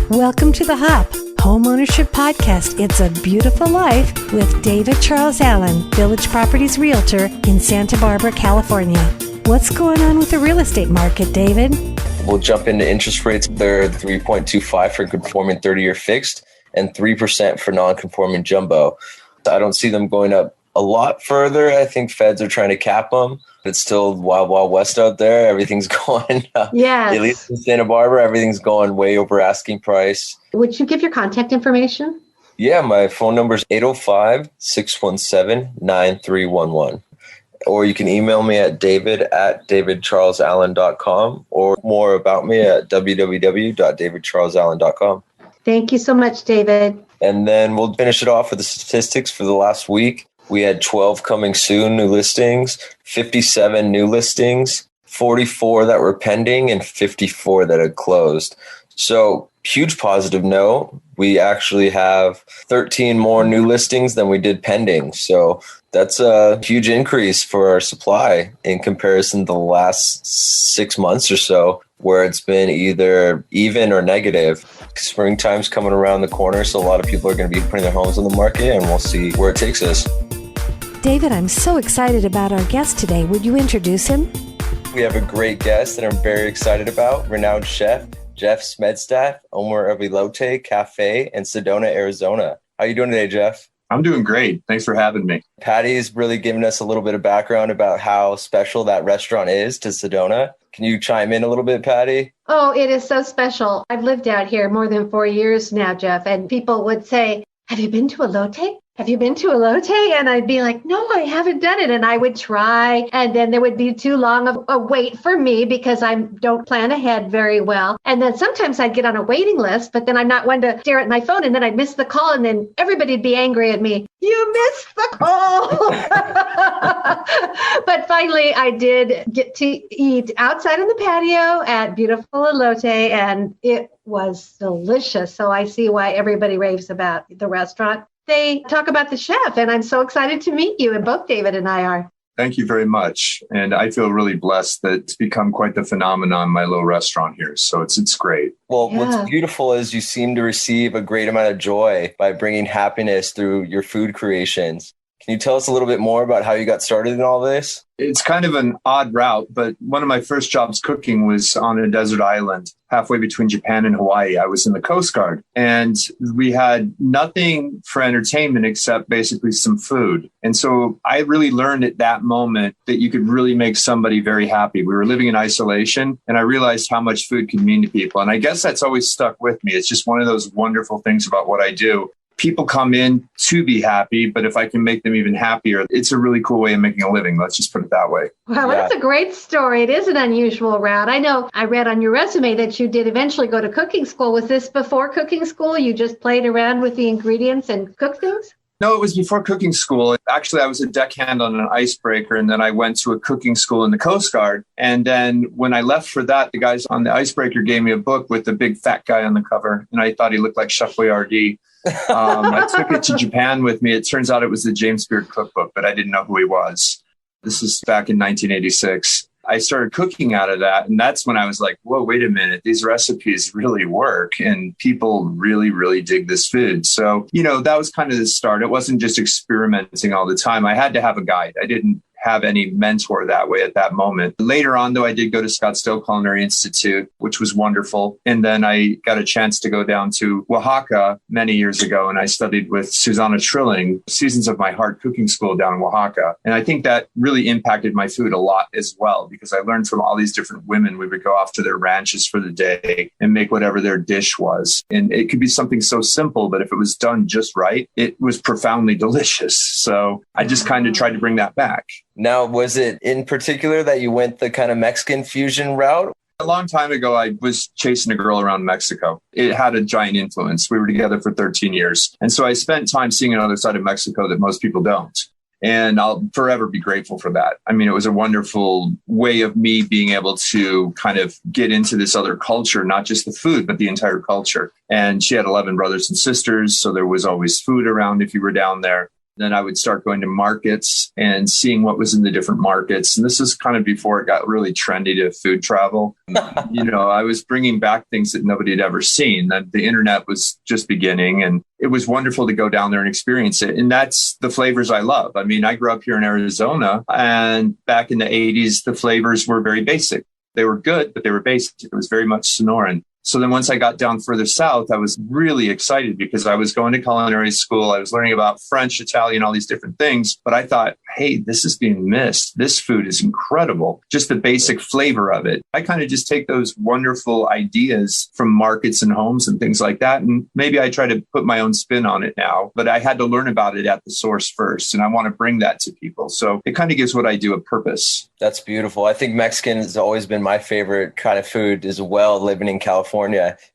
Welcome to The Hop, Homeownership Podcast. It's a Beautiful Life with David Charles Allen, Village Properties Realtor in Santa Barbara, California. What's going on with the real estate market, David? We'll jump into interest rates. They're 3.25 for conforming 30-year fixed and 3% for non-conforming jumbo. I don't see them going up a lot further. I think feds are trying to cap them. It's still wild, wild west out there. Everything's going, yes. At least in Santa Barbara, everything's going way over asking price. Would you give your contact information? Yeah, my phone number is 805-617-9311. Or you can email me at david@davidcharlesallen.com or more about me at www.davidcharlesallen.com. Thank you so much, David. And then we'll finish it off with the statistics for the last week. We had 12 coming soon new listings, 57 new listings, 44 that were pending, and 54 that had closed. So huge positive note. We actually have 13 more new listings than we did pending. So that's a huge increase for our supply in comparison to the last 6 months or so, where it's been either even or negative. Springtime's coming around the corner, so a lot of people are going to be putting their homes on the market, and we'll see where it takes us. David, I'm so excited about our guest today. Would you introduce him? We have a great guest that I'm very excited about, renowned chef Jeff Smedstad, owner of Elote Cafe in Sedona, Arizona. How are you doing today, Jeff? I'm doing great. Thanks for having me. Patty's really given us a little bit of background about how special that restaurant is to Sedona. Can you chime in a little bit, Patty? Oh, it is so special. I've lived out here more than 4 years now, Jeff, and people would say, have you been to Elote? Have you been to Elote? And I'd be like, no, I haven't done it. And I would try. And then there would be too long of a wait for me because I don't plan ahead very well. And then sometimes I'd get on a waiting list, but then I'm not one to stare at my phone. And then I'd miss the call. And then everybody'd be angry at me. You missed the call. But finally, I did get to eat outside on the patio at beautiful Elote. And it was delicious. So I see why everybody raves about the restaurant. They talk about the chef, and I'm so excited to meet you, and both David and I are. Thank you very much. And I feel really blessed that it's become quite the phenomenon, my little restaurant here. So it's great. Well, What's beautiful is you seem to receive a great amount of joy by bringing happiness through your food creations. Can you tell us a little bit more about how you got started in all this? It's kind of an odd route, but one of my first jobs cooking was on a desert island halfway between Japan and Hawaii. I was in the Coast Guard, and we had nothing for entertainment except basically some food. And so I really learned at that moment that you could really make somebody very happy. We were living in isolation, and I realized how much food could mean to people. And I guess that's always stuck with me. It's just one of those wonderful things about what I do. People come in to be happy, but if I can make them even happier, it's a really cool way of making a living. Let's just put it that way. Wow, that's a great story. It is an unusual route. I know I read on your resume that you did eventually go to cooking school. Was this before cooking school? You just played around with the ingredients and cooked things? No, it was before cooking school. Actually, I was a deckhand on an icebreaker, and then I went to a cooking school in the Coast Guard. And then when I left for that, the guys on the icebreaker gave me a book with the big fat guy on the cover, and I thought he looked like Chef Boyardee. I took it to Japan with me. It turns out it was the James Beard cookbook, but I didn't know who he was. This is back in 1986. I started cooking out of that. And that's when I was like, whoa, wait a minute. These recipes really work and people really, really dig this food. So, that was kind of the start. It wasn't just experimenting all the time. I had to have a guide. I didn't have any mentor that way at that moment. Later on, though, I did go to Scottsdale Culinary Institute, which was wonderful. And then I got a chance to go down to Oaxaca many years ago, and I studied with Susanna Trilling, Seasons of My Heart cooking school down in Oaxaca. And I think that really impacted my food a lot as well, because I learned from all these different women. We would go off to their ranches for the day and make whatever their dish was. And it could be something so simple, but if it was done just right, it was profoundly delicious. So I just kind of tried to bring that back. Now, was it in particular that you went the kind of Mexican fusion route? A long time ago, I was chasing a girl around Mexico. It had a giant influence. We were together for 13 years. And so I spent time seeing another side of Mexico that most people don't. And I'll forever be grateful for that. I mean, it was a wonderful way of me being able to kind of get into this other culture, not just the food, but the entire culture. And she had 11 brothers and sisters. So there was always food around if you were down there. Then I would start going to markets and seeing what was in the different markets. And this is kind of before it got really trendy to food travel. I was bringing back things that nobody had ever seen. The internet was just beginning, and it was wonderful to go down there and experience it. And that's the flavors I love. I mean, I grew up here in Arizona, and back in the 80s, the flavors were very basic. They were good, but they were basic. It was very much Sonoran. So then once I got down further south, I was really excited because I was going to culinary school. I was learning about French, Italian, all these different things. But I thought, hey, this is being missed. This food is incredible. Just the basic flavor of it. I kind of just take those wonderful ideas from markets and homes and things like that. And maybe I try to put my own spin on it now. But I had to learn about it at the source first. And I want to bring that to people. So it kind of gives what I do a purpose. That's beautiful. I think Mexican has always been my favorite kind of food as well, living in California.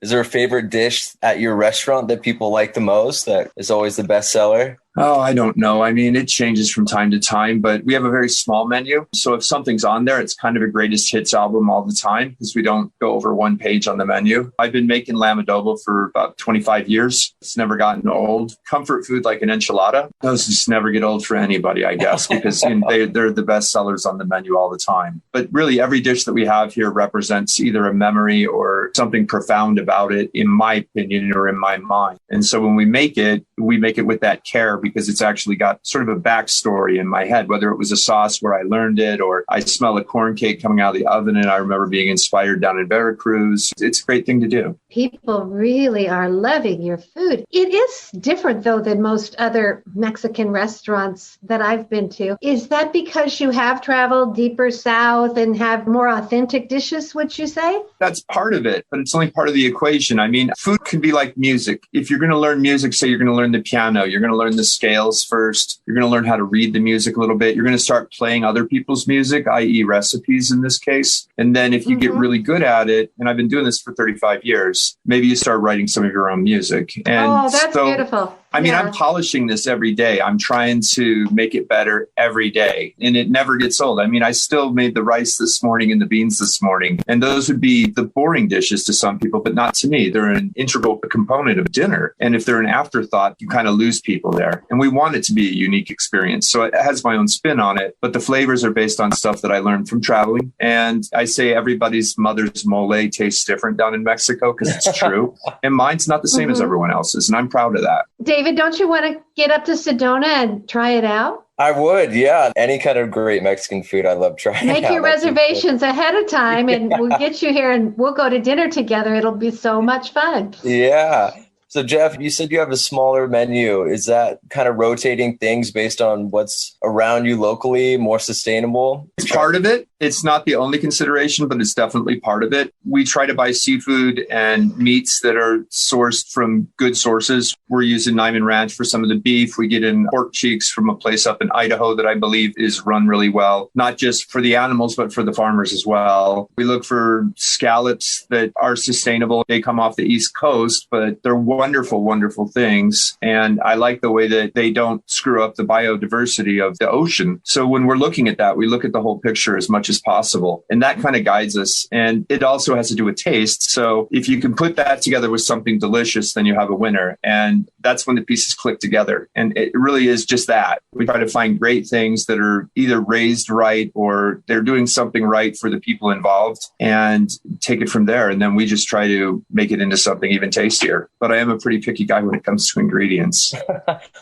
Is there a favorite dish at your restaurant that people like the most, that is always the best seller? Oh, I don't know. I mean, it changes from time to time, but we have a very small menu. So if something's on there, it's kind of a greatest hits album all the time because we don't go over one page on the menu. I've been making lamb adobo for about 25 years. It's never gotten old. Comfort food like an enchilada, those just never get old for anybody, I guess, because they're the best sellers on the menu all the time. But really, every dish that we have here represents either a memory or something profound about it, in my opinion, or in my mind. And so when we make it with that care, because it's actually got sort of a backstory in my head, whether it was a sauce where I learned it, or I smell a corn cake coming out of the oven and I remember being inspired down in Veracruz. It's a great thing to do. People really are loving your food. It is different, though, than most other Mexican restaurants that I've been to. Is that because you have traveled deeper south and have more authentic dishes, would you say? That's part of it, but it's only part of the equation. I mean, food can be like music. If you're going to learn music, say you're going to learn the piano, you're going to learn the scales first. You're going to learn how to read the music a little bit. You're going to start playing other people's music, i.e. recipes in this case. And then if you get really good at it, and I've been doing this for 35 years, maybe you start writing some of your own music. And that's beautiful. I mean, I'm polishing this every day. I'm trying to make it better every day, and it never gets old. I mean, I still made the rice this morning and the beans this morning, and those would be the boring dishes to some people, but not to me. They're an integral component of dinner. And if they're an afterthought, you kind of lose people there. And we want it to be a unique experience. So it has my own spin on it, but the flavors are based on stuff that I learned from traveling. And I say everybody's mother's mole tastes different down in Mexico because it's true. And mine's not the same as everyone else's. And I'm proud of that. David, don't you want to get up to Sedona and try it out? I would, yeah. Any kind of great Mexican food, I love trying. Make your reservations ahead of time, and we'll get you here and we'll go to dinner together. It'll be so much fun. Yeah. So, Jeff, you said you have a smaller menu. Is that kind of rotating things based on what's around you locally, more sustainable? It's part of it. It's not the only consideration, but it's definitely part of it. We try to buy seafood and meats that are sourced from good sources. We're using Nyman Ranch for some of the beef. We get in pork cheeks from a place up in Idaho that I believe is run really well, not just for the animals, but for the farmers as well. We look for scallops that are sustainable. They come off the East Coast, but they're wonderful, wonderful things. And I like the way that they don't screw up the biodiversity of the ocean. So when we're looking at that, we look at the whole picture as much as possible. And that kind of guides us. And it also has to do with taste. So if you can put that together with something delicious, then you have a winner. And that's when the pieces click together. And it really is just that. We try to find great things that are either raised right or they're doing something right for the people involved and take it from there. And then we just try to make it into something even tastier. But I am a pretty picky guy when it comes to ingredients.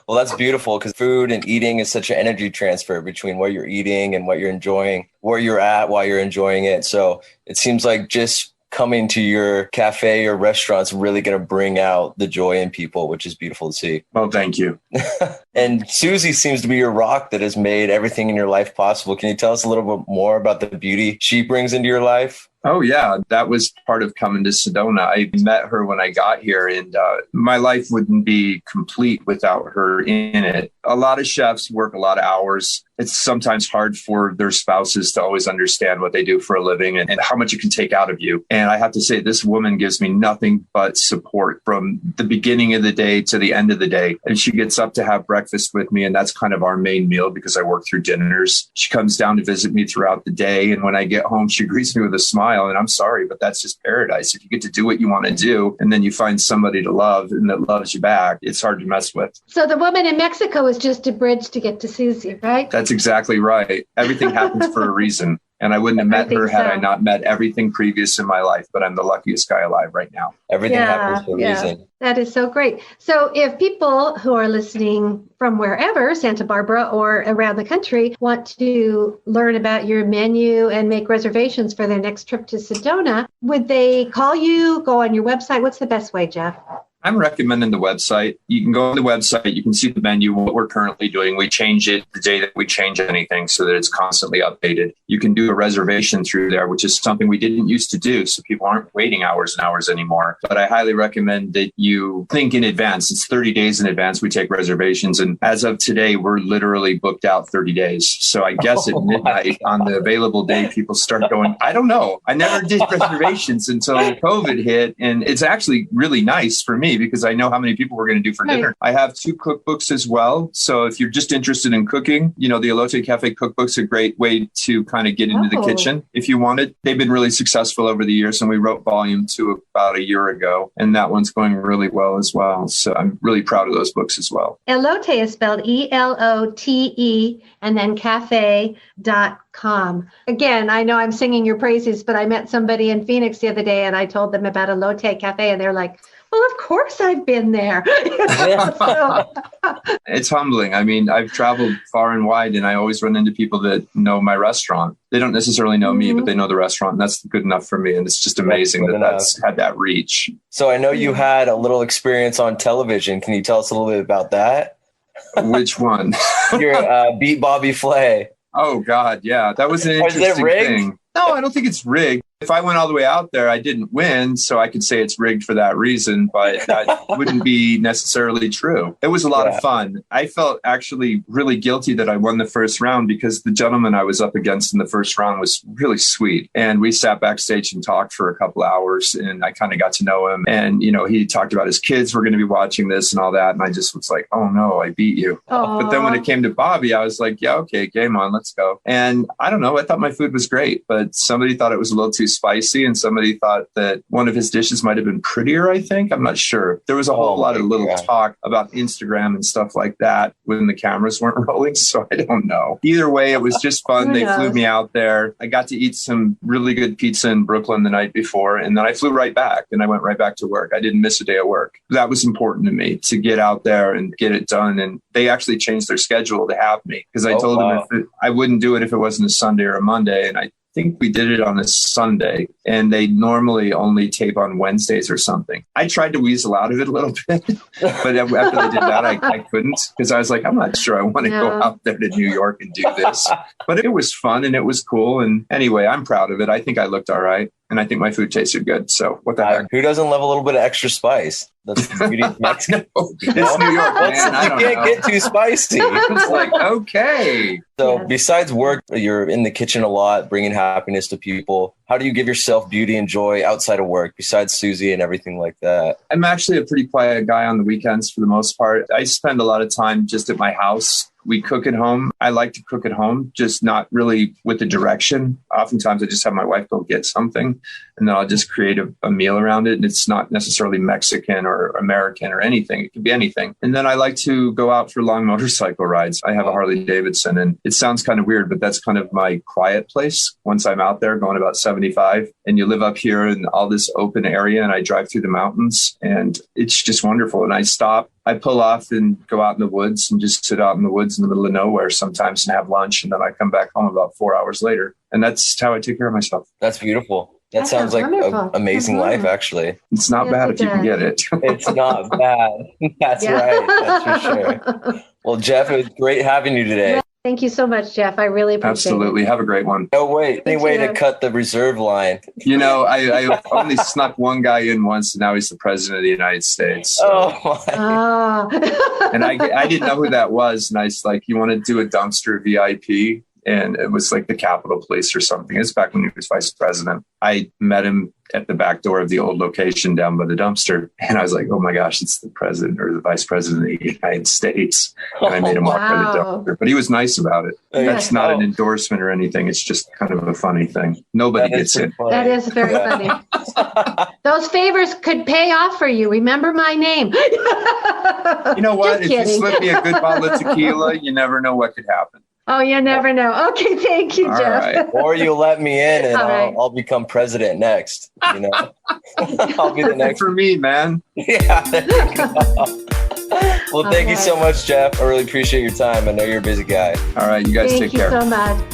Well, that's beautiful because food and eating is such an energy transfer between what you're eating and what you're enjoying, where you're at while you're enjoying it. So it seems like just coming to your cafe or restaurant's really going to bring out the joy in people, which is beautiful to see. Well, thank you. And Susie seems to be your rock that has made everything in your life possible. Can you tell us a little bit more about the beauty she brings into your life? Oh, yeah. That was part of coming to Sedona. I met her when I got here, and my life wouldn't be complete without her in it. A lot of chefs work a lot of hours. it's sometimes hard for their spouses to always understand what they do for a living and how much it can take out of you. And I have to say, this woman gives me nothing but support from the beginning of the day to the end of the day. And she gets up to have breakfast with me. And that's kind of our main meal because I work through dinners. She comes down to visit me throughout the day. And when I get home, she greets me with a smile. And I'm sorry, but that's just paradise. If you get to do what you want to do, and then you find somebody to love and that loves you back, it's hard to mess with. So the woman in Mexico is just a bridge to get to Susie, right? That's exactly right. Everything happens for a reason. And I wouldn't have met her had I not met everything previous in my life. But I'm the luckiest guy alive right now. Everything happens for a reason. That is so great. So if people who are listening from wherever, Santa Barbara or around the country, want to learn about your menu and make reservations for their next trip to Sedona, would they call you, go on your website? What's the best way, Jeff? I'm recommending the website. You can go on the website. You can see the menu, what we're currently doing. We change it the day that we change anything so that it's constantly updated. You can do a reservation through there, which is something we didn't used to do. So people aren't waiting hours and hours anymore. But I highly recommend that you think in advance. It's 30 days in advance we take reservations. And as of today, we're literally booked out 30 days. So I guess at midnight on the available day, people start going, I don't know. I never did reservations until COVID hit. And it's actually really nice for me because I know how many people we're going to do for dinner. I have 2 cookbooks as well. So if you're just interested in cooking, the Elote Cafe cookbook's a great way to kind of get into the kitchen if you wanted. They've been really successful over the years, and we wrote volume 2 about a year ago, and that one's going really well as well. So I'm really proud of those books as well. Elote is spelled Elote and then cafe.com. Again, I know I'm singing your praises, but I met somebody in Phoenix the other day and I told them about Elote Cafe and they're like, well, of course I've been there. It's humbling. I mean, I've traveled far and wide and I always run into people that know my restaurant. They don't necessarily know me, but they know the restaurant. And that's good enough for me. And it's just amazing that's had that reach. So I know you had a little experience on television. Can you tell us a little bit about that? Which one? Your Beat Bobby Flay. Oh, God. Yeah. That was an interesting thing. No, I don't think it's rigged. If I went all the way out there, I didn't win, so I could say it's rigged for that reason, but that wouldn't be necessarily true. It was a lot of fun. I felt actually really guilty that I won the first round because the gentleman I was up against in the first round was really sweet. And we sat backstage and talked for a couple hours, and I kind of got to know him. And, he talked about his kids were going to be watching this and all that. And I just was like, oh, no, I beat you. Aww. But then when it came to Bobby, I was like, yeah, okay, game on, let's go. And I don't know, I thought my food was great, but somebody thought it was a little too spicy, and somebody thought that one of his dishes might have been prettier, I think. I'm not sure. There was a whole lot of little talk about Instagram and stuff like that when the cameras weren't rolling, so I don't know. Either way, it was just fun. They flew me out there. I got to eat some really good pizza in Brooklyn the night before, and then I flew right back, and I went right back to work. I didn't miss a day of work. That was important to me, to get out there and get it done, and they actually changed their schedule to have me, because I told them I wouldn't do it if it wasn't a Sunday or a Monday, and I think we did it on a Sunday, and they normally only tape on Wednesdays or something. I tried to weasel out of it a little bit, but after they did that, I couldn't, because I was like, I'm not sure I want to go out there to New York and do this. But it was fun and it was cool. And anyway, I'm proud of it. I think I looked all right. And I think my food tasted good. So what the heck? Who doesn't love a little bit of extra spice? That's the beauty of Mexico. It's New York, man. You can't get too spicy. It's like, okay. So besides work, you're in the kitchen a lot, bringing happiness to people. How do you give yourself beauty and joy outside of work, besides Susie and everything like that? I'm actually a pretty quiet guy on the weekends for the most part. I spend a lot of time just at my house. We cook at home. I like to cook at home, just not really with the direction. Oftentimes I just have my wife go get something and then I'll just create a meal around it. And it's not necessarily Mexican or American or anything. It could be anything. And then I like to go out for long motorcycle rides. I have a Harley Davidson, and it sounds kind of weird, but that's kind of my quiet place. Once I'm out there going about 75 and you live up here in all this open area, and I drive through the mountains, and it's just wonderful. And I stop. I pull off and go out in the woods and just sit out in the woods in the middle of nowhere sometimes and have lunch. And then I come back home about 4 hours later. And that's how I take care of myself. That's beautiful. That sounds like an amazing life, actually. It's not bad if you can get it. It's not bad. That's right. That's for sure. Well, Jeff, it was great having you today. Thank you so much, Jeff. I really appreciate Absolutely. it. Have a great one. Oh, wait. Any way to too. cut the reserve line? I only snuck one guy in once, and now he's the president of the United States. So. Oh, my. Oh. And I didn't know who that was. And I was like, you want to do a dumpster VIP? And it was like the Capitol Police or something. It's back when he was vice president. I met him at the back door of the old location down by the dumpster. And I was like, oh my gosh, it's the president or the vice president of the United States. And I made him walk by the dumpster. But he was nice about it. That's not an endorsement or anything. It's just kind of a funny thing. Nobody gets in. That is very funny. Those favors could pay off for you. Remember my name. You know what? If you slip me a good bottle of tequila, you never know what could happen. Oh, you never know. Okay, thank you, All Jeff. right. Or you'll let me in and All right. I'll become president next. I'll be the Good next. for me, man. Yeah, there you go. Well, thank you so much, Jeff. I really appreciate your time. I know you're a busy guy. All right, you guys Thank take you care. so much.